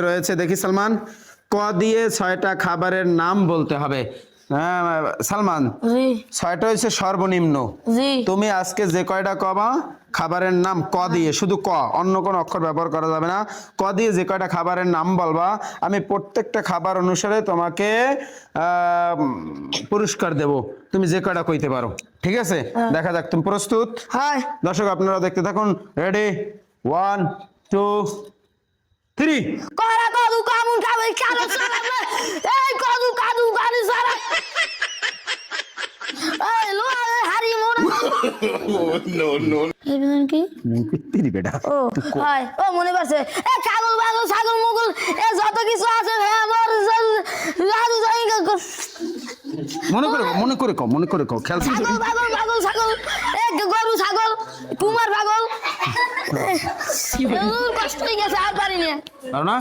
রয়েছে দেখি সালমান, ক দিয়ে 6টা খাবারের নাম বলতে হবে। হ্যাঁ সালমান, জি 6টা হচ্ছে সর্বনিম্ন। জি তুমি আজকে যে কয়টা কবা খাবারের নাম ক দিয়ে, শুধু ক, অন্য কোনো অক্ষর ব্যবহার করা যাবে না। ক দিয়ে যে কয়টা খাবারের নাম বলবা, আমি প্রত্যেকটা খাবার অনুসারে তোমাকে পুরস্কার দেব, তুমি যে কয়টা কইতে পারো। ঠিক আছে, দেখা যাক, তুমি প্রস্তুত? হয় দর্শক আপনারা দেখতে থাকুন। রেডি, 1 2 3। করা কদু কামুন খাবে কারো সারা এই কদু কাদু গাড়ি সারা এই লো হারি মোনা এই বিধান কি তিরি বেটা, ও হয় ও মনে পড়ছে এ ছাগল বাগল ছাগল মুগল এ যত কিছু আছে আমার রাজু যাই মনে করে কও খেয়াল করে। ছাগল বাগল বাগল ছাগল এ গরু ছাগল কুমার পাগল কষ্ট হয়ে গেছে আর পারি না। আর না